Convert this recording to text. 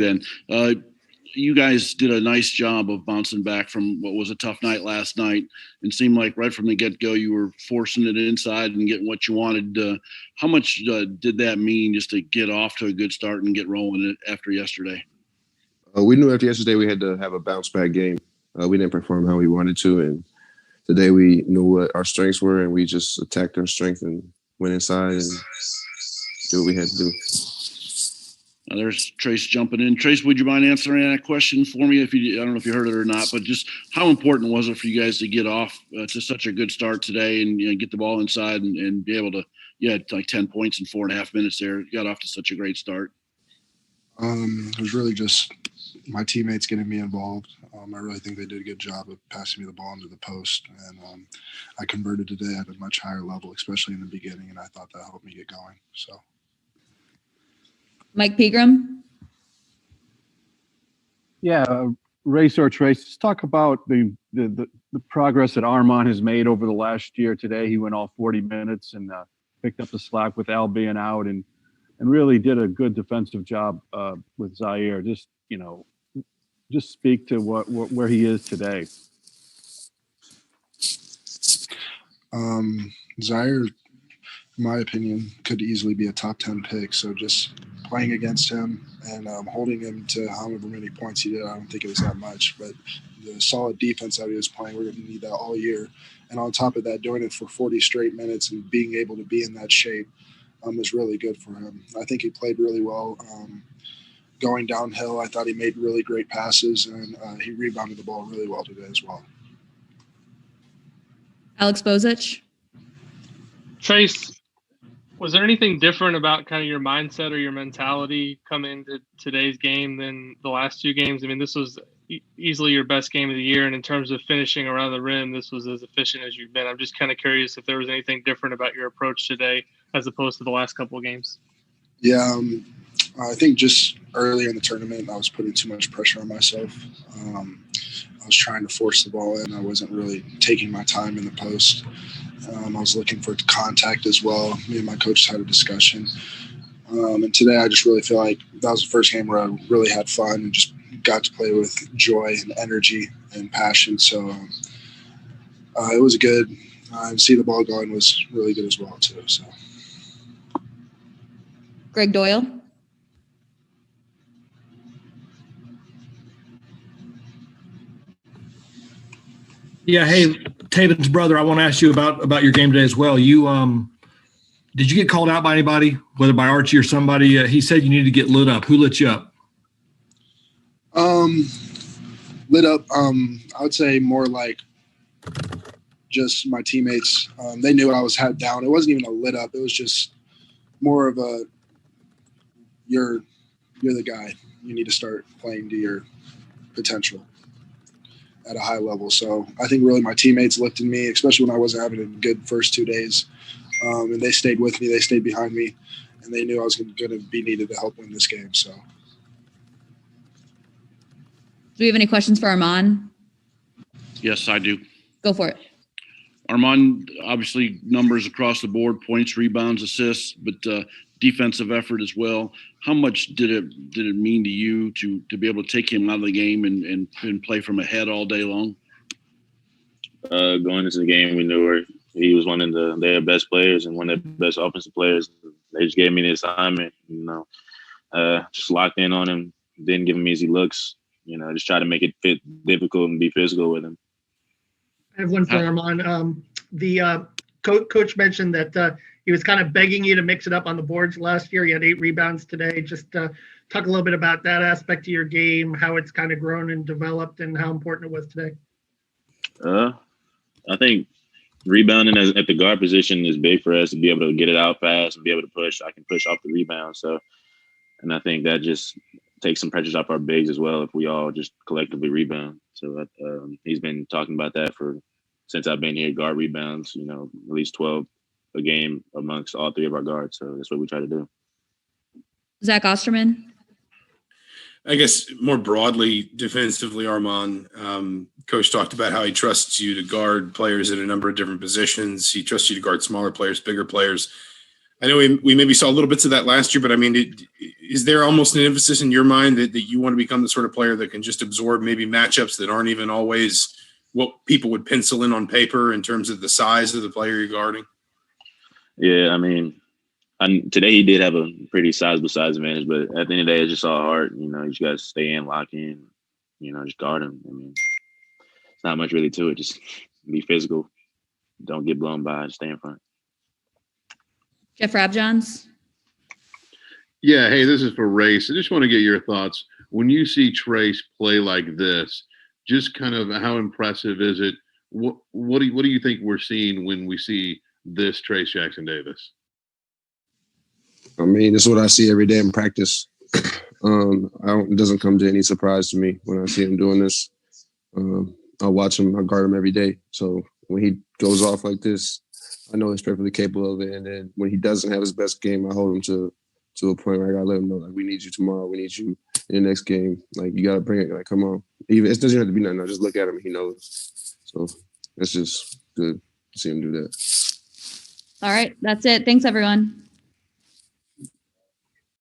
then. You guys did a nice job of bouncing back from what was a tough night last night, and seemed like right from the get-go you were forcing it inside and getting what you wanted. How much did that mean just to get off to a good start and get rolling after yesterday? We knew after yesterday we had to have a bounce-back game. We didn't perform how we wanted to, and today we knew what our strengths were, and we just attacked our strength and went inside and did what we had to do. There's Trayce jumping in. Trayce, would you mind answering that question for me? I don't know if you heard it or not, but just how important was it for you guys to get off to such a good start today and get the ball inside and be able to, like 10 points in 4.5 minutes there. Got off to such a great start. It was really just my teammates getting me involved. I really think they did a good job of passing me the ball into the post, and I converted today at a much higher level, especially in the beginning, and I thought that helped me get going. So. Mike Pegram. Yeah, Trayce, let's talk about the progress that Armaan has made over the last year. Today he went all 40 minutes and picked up the slack with Al being out and really did a good defensive job with Zaire. Just speak to where he is today. Zaire, in my opinion, could easily be a top 10 pick. So just playing against him and holding him to however many points he did, I don't think it was that much. But the solid defense that he was playing, we're going to need that all year. And on top of that, doing it for 40 straight minutes and being able to be in that shape was really good for him. I think he played really well. Going downhill, I thought he made really great passes, and he rebounded the ball really well today as well. Alex Bozich. Trayce, was there anything different about kind of your mindset or your mentality coming into today's game than the last two games? I mean, this was easily your best game of the year, and in terms of finishing around the rim, this was as efficient as you've been. I'm just kind of curious if there was anything different about your approach today as opposed to the last couple of games. Yeah, I think just earlier in the tournament, I was putting too much pressure on myself. I was trying to force the ball in. I wasn't really taking my time in the post. I was looking for contact as well. Me and my coach had a discussion. And today I just really feel like that was the first game where I really had fun and just got to play with joy and energy and passion. So it was good. See the ball going was really good as well too. So. Greg Doyle. Yeah, hey, Taven's brother, I want to ask you about your game today as well. You did you get called out by anybody, whether by Archie or somebody? He said you needed to get lit up. Who lit you up? Lit up, I would say more like just my teammates. They knew I was head down. It wasn't even a lit up. It was just more of a you're the guy. You need to start playing to your potential at a high level. So I think really my teammates looked at me, especially when I wasn't having a good first 2 days, and they stayed with me. They stayed behind me, and they knew I was going to be needed to help win this game. So. Do we have any questions for Armaan? Yes, I do. Go for it. Armaan, obviously numbers across the board, points, rebounds, assists, but defensive effort as well. How much did it mean to you to be able to take him out of the game and play from ahead all day long? Going into the game, we knew he was one of their best players and one of their best offensive players. They just gave me the assignment, just locked in on him, didn't give him easy looks, just try to make it fit difficult and be physical with him. I have one for Armaan. The coach mentioned that he was kind of begging you to mix it up on the boards last year. He had 8 rebounds today. Just talk a little bit about that aspect of your game, how it's kind of grown and developed, and how important it was today. I think rebounding at the guard position is big for us to be able to get it out fast and be able to push. I can push off the rebound. And I think that just takes some pressures off our bigs as well if we all just collectively rebound. So he's been talking about that since I've been here, guard rebounds, at least 12 a game amongst all 3 of our guards. So that's what we try to do. Zach Osterman. I guess more broadly, defensively, Armaan, Coach talked about how he trusts you to guard players in a number of different positions. He trusts you to guard smaller players, bigger players. I know we maybe saw little bits of that last year, but I mean, is there almost an emphasis in your mind that you want to become the sort of player that can just absorb maybe matchups that aren't even always what people would pencil in on paper in terms of the size of the player you're guarding? Yeah, I mean, today he did have a pretty sizable size advantage, but at the end of the day, it's just all hard. You know, you just got to stay in, lock in, you know, just guard him. I mean, it's not much really to it. Just be physical. Don't get blown by. Just stay in front. Jeff Rabjohns. Yeah, hey, this is for Race. I just want to get your thoughts. When you see Trayce play like this, just kind of how impressive is it? What do you think we're seeing when we see this Trayce Jackson Davis? I mean, this is what I see every day in practice. It doesn't come to any surprise to me when I see him doing this. I watch him, I guard him every day. So when he goes off like this, I know he's perfectly capable of it. And then when he doesn't have his best game, I hold him to a point where I gotta let him know, like, we need you tomorrow. We need you in the next game. Like, you gotta bring it. Like, come on. Even it doesn't have to be nothing. No, just look at him. He knows. So it's just good to see him do that. All right. That's it. Thanks, everyone.